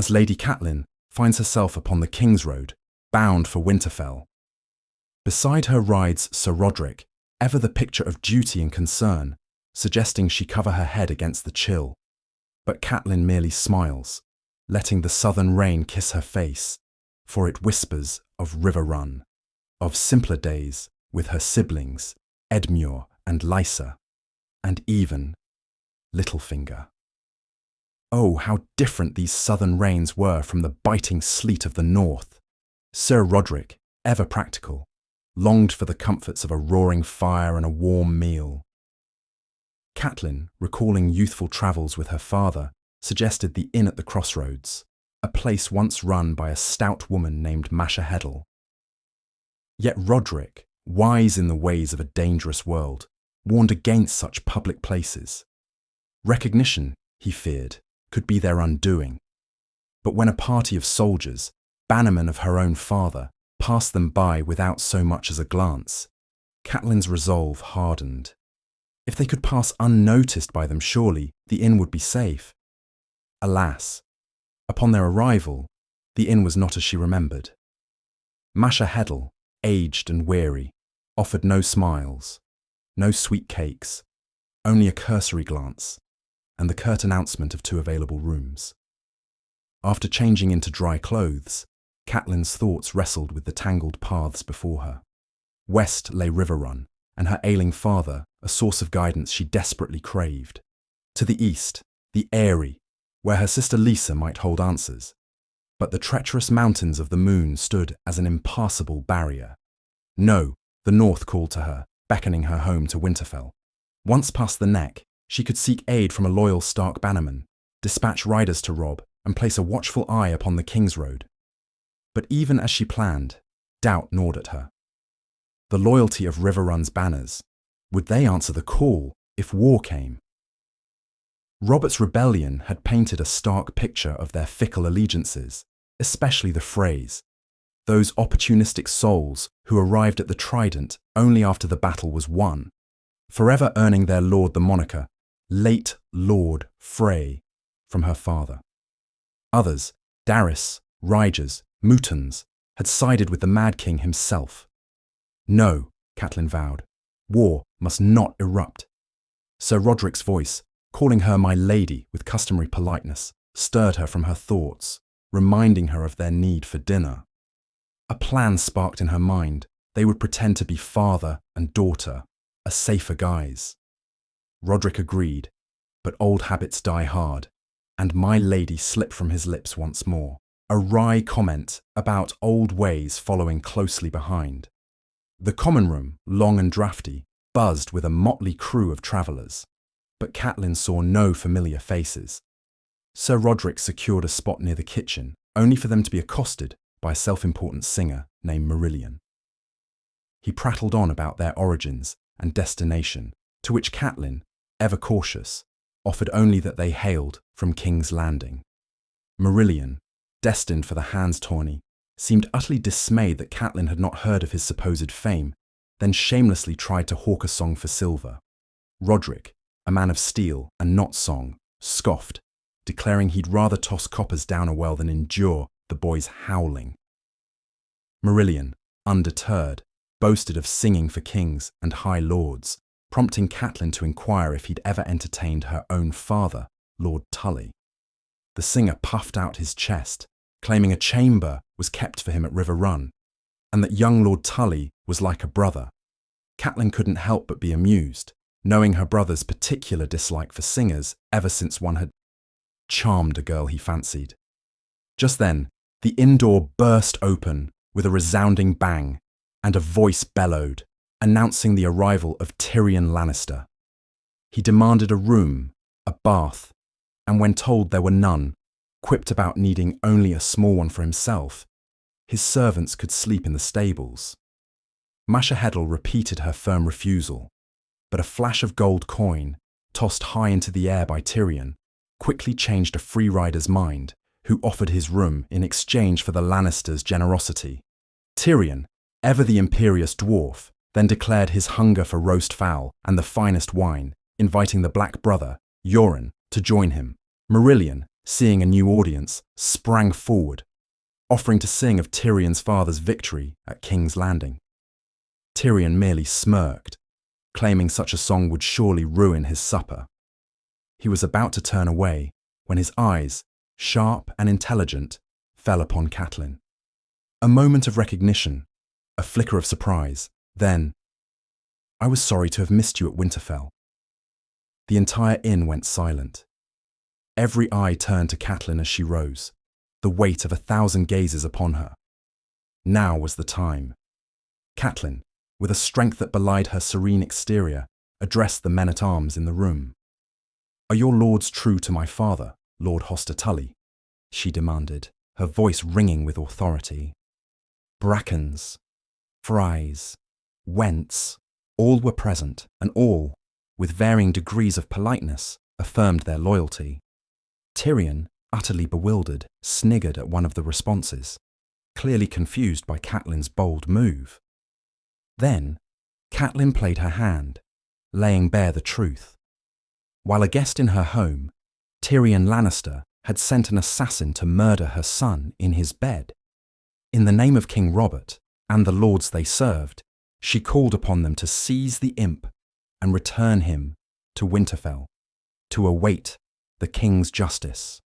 as Lady Catelyn finds herself upon the Kingsroad, bound for Winterfell. Beside her rides Sir Rodrik, ever the picture of duty and concern, suggesting she cover her head against the chill. But Catelyn merely smiles, letting the southern rain kiss her face, for it whispers of River Run, of simpler days with her siblings, Edmure and Lysa, and even Littlefinger. Oh, how different these southern rains were from the biting sleet of the north. Sir Rodrik, ever practical, longed for the comforts of a roaring fire and a warm meal. Catelyn, recalling youthful travels with her father, suggested the inn at the Crossroads, a place once run by a stout woman named Masha Heddle. Yet Rodrik, wise in the ways of a dangerous world, warned against such public places. Recognition, he feared, could be their undoing. But when a party of soldiers, bannermen of her own father, passed them by without so much as a glance, Catelyn's resolve hardened. If they could pass unnoticed by them, surely the inn would be safe. Alas, upon their arrival, the inn was not as she remembered. Masha Heddle, aged and weary, offered no smiles, no sweet cakes, only a cursory glance, and the curt announcement of 2 available rooms. After changing into dry clothes, Catelyn's thoughts wrestled with the tangled paths before her. West lay River Run, and her ailing father, a source of guidance she desperately craved. To the east, the Eyrie, where her sister Lysa might hold answers. But the treacherous mountains of the moon stood as an impassable barrier. No, the north called to her, beckoning her home to Winterfell. Once past the neck, she could seek aid from a loyal Stark bannerman, dispatch riders to rob, and place a watchful eye upon the Kingsroad. But even as she planned, doubt gnawed at her. The loyalty of River Run's banners, would they answer the call if war came? Robert's rebellion had painted a stark picture of their fickle allegiances, especially the Freys, those opportunistic souls who arrived at the Trident only after the battle was won, forever earning their lord the moniker, late Lord Frey, from her father. Others, Daris, Rygers, Mutons, had sided with the Mad King himself. No, Catelyn vowed, war must not erupt. Sir Rodrik's voice, calling her my lady with customary politeness, stirred her from her thoughts, reminding her of their need for dinner. A plan sparked in her mind. They would pretend to be father and daughter, a safer guise. Rodrik agreed, but old habits die hard, and my lady slipped from his lips once more, a wry comment about old ways following closely behind. The common room, long and draughty, buzzed with a motley crew of travellers, but Catelyn saw no familiar faces. Sir Rodrik secured a spot near the kitchen, only for them to be accosted by a self-important singer named Marillion. He prattled on about their origins and destination, to which Catelyn, ever cautious, offered only that they hailed from King's Landing. Marillion, destined for the Hands tourney, seemed utterly dismayed that Catelyn had not heard of his supposed fame, then shamelessly tried to hawk a song for silver. Rodrik, a man of steel and not song, scoffed, declaring he'd rather toss coppers down a well than endure the boy's howling. Marillion, undeterred, boasted of singing for kings and high lords, prompting Catelyn to inquire if he'd ever entertained her own father, Lord Tully. The singer puffed out his chest, claiming a chamber was kept for him at River Run, and that young Lord Tully was like a brother. Catelyn couldn't help but be amused, knowing her brother's particular dislike for singers ever since one had charmed a girl he fancied. Just then, the inn door burst open with a resounding bang, and a voice bellowed, announcing the arrival of Tyrion Lannister. He demanded a room, a bath, and when told there were none, quipped about needing only a small one for himself. His servants could sleep in the stables. Masha Heddle repeated her firm refusal, but a flash of gold coin, tossed high into the air by Tyrion, quickly changed a free rider's mind, who offered his room in exchange for the Lannisters' generosity. Tyrion, ever the imperious dwarf, then declared his hunger for roast fowl and the finest wine, inviting the black brother, Yoren, to join him. Marillion, seeing a new audience, sprang forward, offering to sing of Tyrion's father's victory at King's Landing. Tyrion merely smirked, claiming such a song would surely ruin his supper. He was about to turn away when his eyes, sharp and intelligent, fell upon Catelyn. A moment of recognition, a flicker of surprise, then, "I was sorry to have missed you at Winterfell." The entire inn went silent. Every eye turned to Catelyn as she rose, the weight of 1,000 gazes upon her. Now was the time. Catelyn, with a strength that belied her serene exterior, addressed the men-at-arms in the room. "Are your lords true to my father, Lord Hoster Tully?" she demanded, her voice ringing with authority. Brackens, Fries, Wents, all were present, and all, with varying degrees of politeness, affirmed their loyalty. Tyrion, utterly bewildered, sniggered at one of the responses, clearly confused by Catelyn's bold move. Then, Catelyn played her hand, laying bare the truth. While a guest in her home, Tyrion Lannister had sent an assassin to murder her son in his bed. In the name of King Robert and the lords they served, she called upon them to seize the imp and return him to Winterfell, to await the king's justice.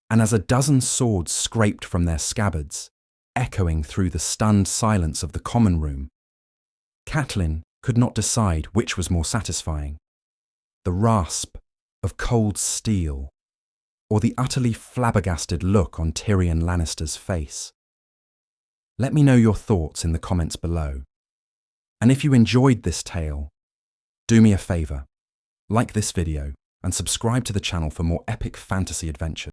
And as a dozen swords scraped from their scabbards, echoing through the stunned silence of the common room, Catelyn could not decide which was more satisfying, the rasp of cold steel or the utterly flabbergasted look on Tyrion Lannister's face. Let me know your thoughts in the comments below. And if you enjoyed this tale, do me a favour, like this video and subscribe to the channel for more epic fantasy adventures.